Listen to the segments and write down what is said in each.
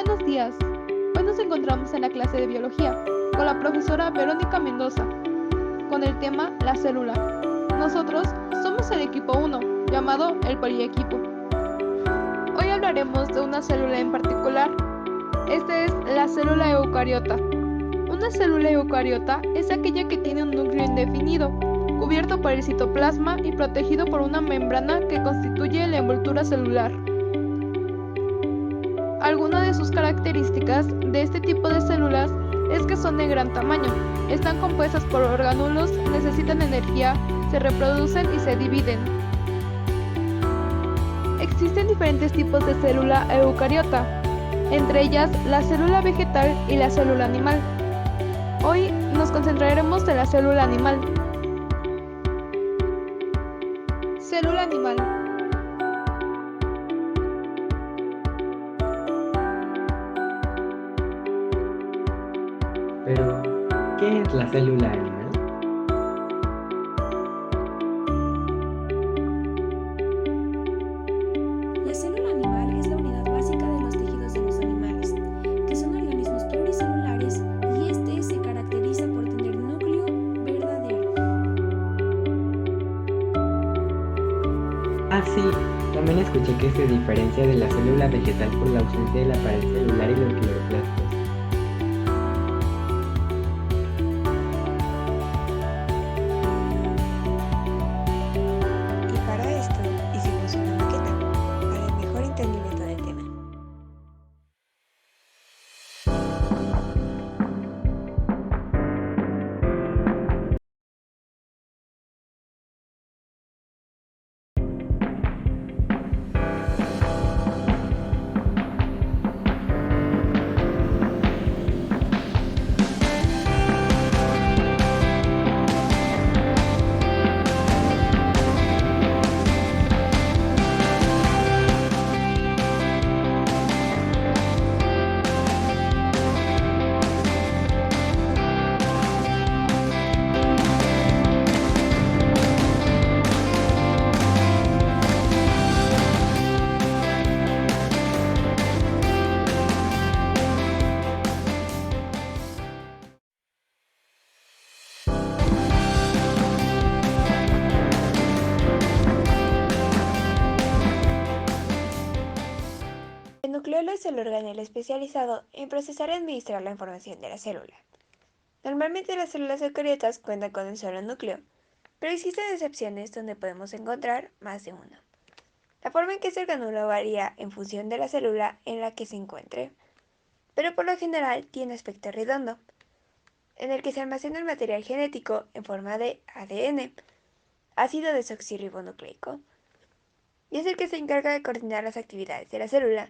Buenos días. Hoy nos encontramos en la clase de biología con la profesora Verónica Mendoza con el tema la célula. Nosotros somos el equipo 1, llamado el poliequipo. Hoy hablaremos de una célula en particular. Esta es la célula eucariota. Una célula eucariota es aquella que tiene un núcleo indefinido, cubierto por el citoplasma y protegido por una membrana que constituye la envoltura celular. Alguna de sus características de este tipo de células es que son de gran tamaño, están compuestas por orgánulos, necesitan energía, se reproducen y se dividen. Existen diferentes tipos de célula eucariota, entre ellas la célula vegetal y la célula animal. Hoy nos concentraremos en la célula animal. Célula animal. Pero, ¿qué es la célula animal? La célula animal es la unidad básica de los tejidos de los animales, que son organismos pluricelulares y este se caracteriza por tener núcleo verdadero. Ah, sí, también escuché que se diferencia de la célula vegetal por la ausencia de la pared celular y los cloroplastos. Y para esto hicimos una maqueta, para el mejor entendimiento del tema. El nucleolo es el organelo especializado en procesar y administrar la información de la célula. Normalmente las células eucariotas cuentan con un solo núcleo, pero existen excepciones donde podemos encontrar más de uno. La forma en que este orgánulo varía en función de la célula en la que se encuentre, pero por lo general tiene aspecto redondo, en el que se almacena el material genético en forma de ADN, ácido desoxirribonucleico, y es el que se encarga de coordinar las actividades de la célula,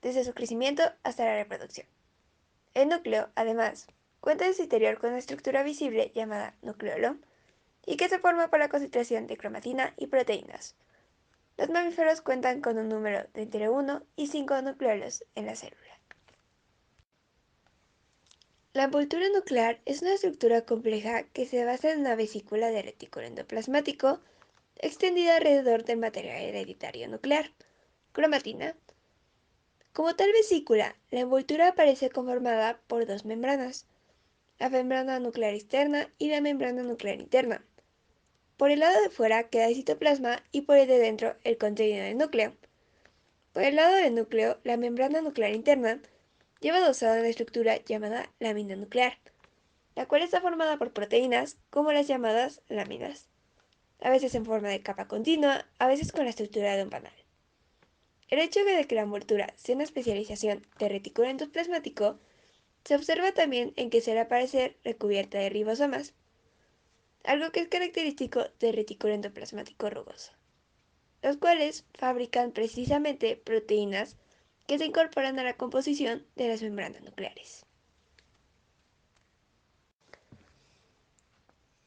desde su crecimiento hasta la reproducción. El núcleo, además, cuenta en su interior con una estructura visible llamada nucleolo, y que se forma por la concentración de cromatina y proteínas. Los mamíferos cuentan con un número de entre 1 y 5 nucleolos en la célula. La envoltura nuclear es una estructura compleja que se basa en una vesícula de retículo endoplasmático extendida alrededor del material hereditario nuclear, cromatina. Como tal vesícula, la envoltura aparece conformada por dos membranas, la membrana nuclear externa y la membrana nuclear interna. Por el lado de fuera queda el citoplasma y por el de dentro el contenido del núcleo. Por el lado del núcleo, la membrana nuclear interna lleva adosada una estructura llamada lámina nuclear, la cual está formada por proteínas como las llamadas láminas, a veces en forma de capa continua, a veces con la estructura de un panal. El hecho de que la envoltura sea una especialización de retículo endoplasmático se observa también en que suele aparecer recubierta de ribosomas, algo que es característico del retículo endoplasmático rugoso, los cuales fabrican precisamente proteínas que se incorporan a la composición de las membranas nucleares.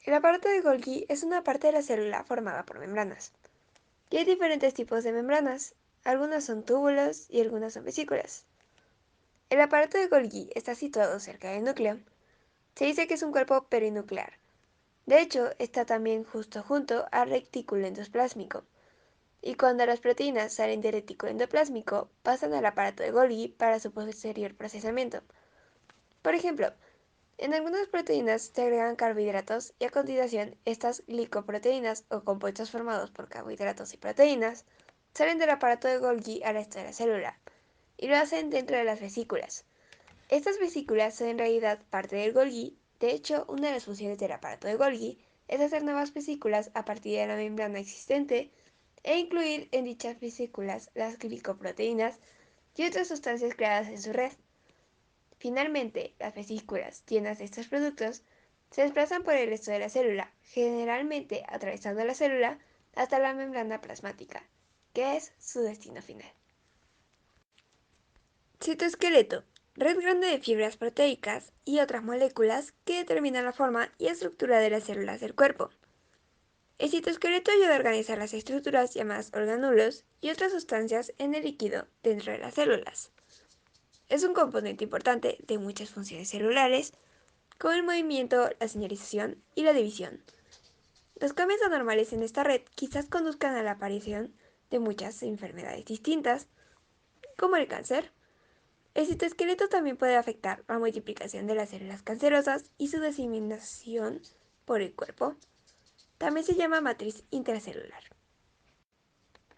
El aparato de Golgi es una parte de la célula formada por membranas. Y hay diferentes tipos de membranas, algunas son túbulos y algunas son vesículas. El aparato de Golgi está situado cerca del núcleo. Se dice que es un cuerpo perinuclear. De hecho, está también justo junto al retículo endoplásmico, Y cuando las proteínas salen del retículo endoplásmico, pasan al aparato de Golgi para su posterior procesamiento. Por ejemplo, en algunas proteínas se agregan carbohidratos y a continuación estas glicoproteínas o compuestos formados por carbohidratos y proteínas salen del aparato de Golgi al resto de la célula y lo hacen dentro de las vesículas. Estas vesículas son en realidad parte del Golgi. De hecho, una de las funciones del aparato de Golgi es hacer nuevas vesículas a partir de la membrana existente e incluir en dichas vesículas las glicoproteínas y otras sustancias creadas en su red. Finalmente, las vesículas llenas de estos productos se desplazan por el resto de la célula, generalmente atravesando la célula hasta la membrana plasmática, que es su destino final. Citoesqueleto: red grande de fibras proteicas y otras moléculas que determinan la forma y estructura de las células del cuerpo. El citoesqueleto ayuda a organizar las estructuras llamadas orgánulos y otras sustancias en el líquido dentro de las células. Es un componente importante de muchas funciones celulares, como el movimiento, la señalización y la división. Los cambios anormales en esta red quizás conduzcan a la aparición de muchas enfermedades distintas, como el cáncer. El citoesqueleto también puede afectar la multiplicación de las células cancerosas y su diseminación por el cuerpo. También se llama matriz intracelular.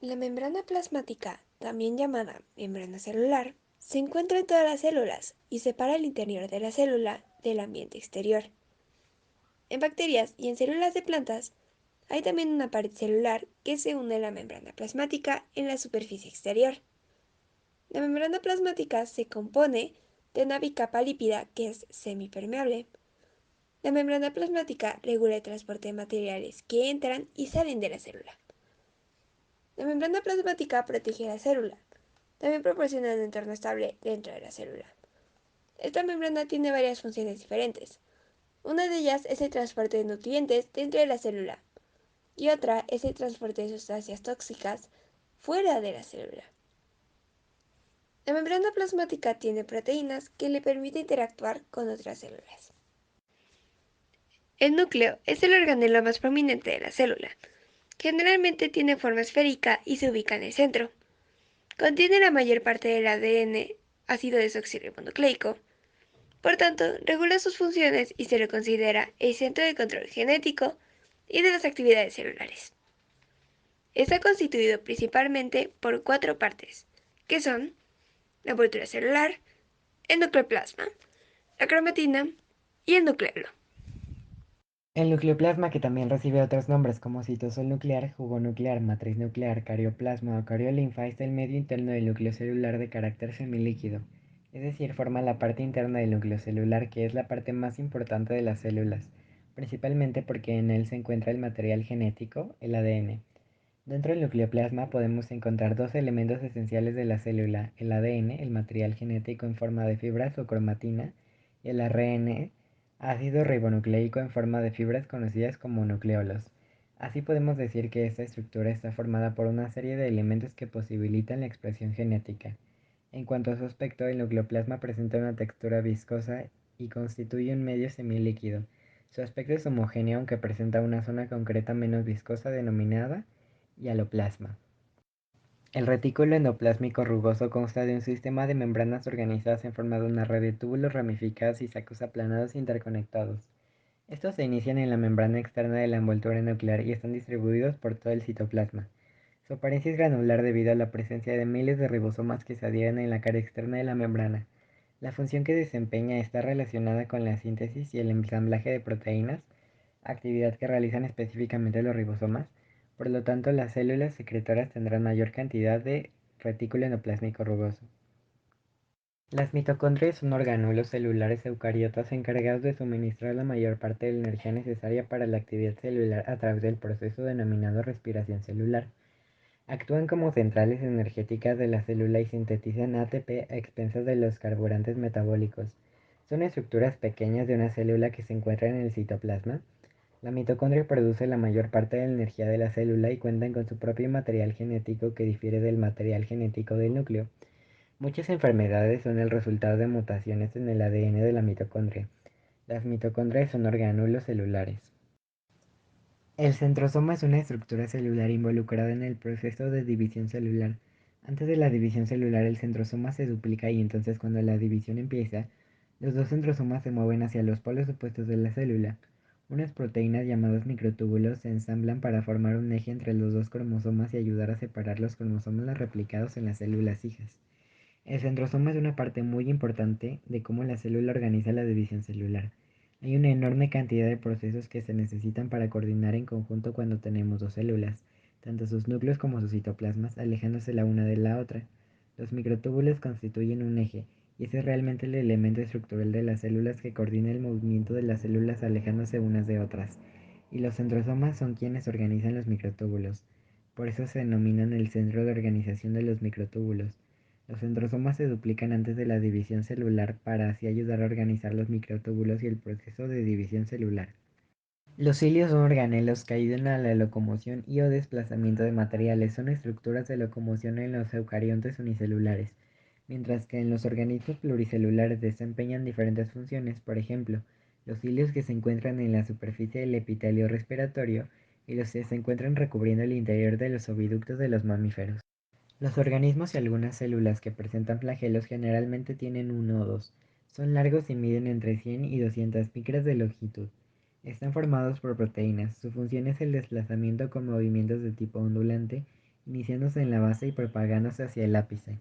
La membrana plasmática, también llamada membrana celular, se encuentra en todas las células y separa el interior de la célula del ambiente exterior. En bacterias y en células de plantas hay también una pared celular que se une a la membrana plasmática en la superficie exterior. La membrana plasmática se compone de una bicapa lípida que es semipermeable. La membrana plasmática regula el transporte de materiales que entran y salen de la célula. La membrana plasmática protege la célula. También proporciona un entorno estable dentro de la célula. Esta membrana tiene varias funciones diferentes. Una de ellas es el transporte de nutrientes dentro de la célula y otra es el transporte de sustancias tóxicas fuera de la célula. La membrana plasmática tiene proteínas que le permiten interactuar con otras células. El núcleo es el organelo más prominente de la célula. Generalmente tiene forma esférica y se ubica en el centro. Contiene la mayor parte del ADN, ácido desoxirribonucleico. Por tanto, regula sus funciones y se le considera el centro de control genético y de las actividades celulares. Está constituido principalmente por 4 partes, que son la envoltura celular, el nucleoplasma, la cromatina y el nucleolo. El nucleoplasma, que también recibe otros nombres como citosol nuclear, jugo nuclear, matriz nuclear, carioplasma o cariolinfa, es el medio interno del núcleo celular de carácter semilíquido, es decir, forma la parte interna del núcleo celular, que es la parte más importante de las células, principalmente porque en él se encuentra el material genético, el ADN. Dentro del nucleoplasma podemos encontrar dos elementos esenciales de la célula: el ADN, el material genético en forma de fibras o cromatina, y el ARN, ácido ribonucleico en forma de fibras conocidas como nucleolos. Así podemos decir que esta estructura está formada por una serie de elementos que posibilitan la expresión genética. En cuanto a su aspecto, el nucleoplasma presenta una textura viscosa y constituye un medio semilíquido. Su aspecto es homogéneo, aunque presenta una zona concreta menos viscosa denominada hialoplasma. El retículo endoplásmico rugoso consta de un sistema de membranas organizadas en forma de una red de túbulos ramificados y sacos aplanados interconectados. Estos se inician en la membrana externa de la envoltura nuclear y están distribuidos por todo el citoplasma. Su apariencia es granular debido a la presencia de miles de ribosomas que se adhieren en la cara externa de la membrana. La función que desempeña está relacionada con la síntesis y el ensamblaje de proteínas, actividad que realizan específicamente los ribosomas. Por lo tanto, las células secretoras tendrán mayor cantidad de retículo endoplásmico rugoso. Las mitocondrias son orgánulos celulares eucariotas encargados de suministrar la mayor parte de la energía necesaria para la actividad celular a través del proceso denominado respiración celular. Actúan como centrales energéticas de la célula y sintetizan ATP a expensas de los carburantes metabólicos. Son estructuras pequeñas de una célula que se encuentran en el citoplasma. La mitocondria produce la mayor parte de la energía de la célula y cuentan con su propio material genético que difiere del material genético del núcleo. Muchas enfermedades son el resultado de mutaciones en el ADN de la mitocondria. Las mitocondrias son orgánulos celulares. El centrosoma es una estructura celular involucrada en el proceso de división celular. Antes de la división celular, el centrosoma se duplica y entonces cuando la división empieza, los dos centrosomas se mueven hacia los polos opuestos de la célula. Unas proteínas llamadas microtúbulos se ensamblan para formar un eje entre los dos cromosomas y ayudar a separar los cromosomas replicados en las células hijas. El centrosoma es una parte muy importante de cómo la célula organiza la división celular. Hay una enorme cantidad de procesos que se necesitan para coordinar en conjunto cuando tenemos dos células, tanto sus núcleos como sus citoplasmas, alejándose la una de la otra. Los microtúbulos constituyen un eje, y ese es realmente el elemento estructural de las células que coordina el movimiento de las células alejándose unas de otras. Y los centrosomas son quienes organizan los microtúbulos. Por eso se denominan el centro de organización de los microtúbulos. Los centrosomas se duplican antes de la división celular para así ayudar a organizar los microtúbulos y el proceso de división celular. Los cilios son organelos que ayudan a la locomoción y o desplazamiento de materiales. Son estructuras de locomoción en los eucariontes unicelulares, mientras que en los organismos pluricelulares desempeñan diferentes funciones. Por ejemplo, los cilios que se encuentran en la superficie del epitelio respiratorio y los que se encuentran recubriendo el interior de los oviductos de los mamíferos. Los organismos y algunas células que presentan flagelos generalmente tienen uno o dos. Son largos y miden entre 100 y 200 micras de longitud. Están formados por proteínas. Su función es el desplazamiento con movimientos de tipo ondulante, iniciándose en la base y propagándose hacia el ápice.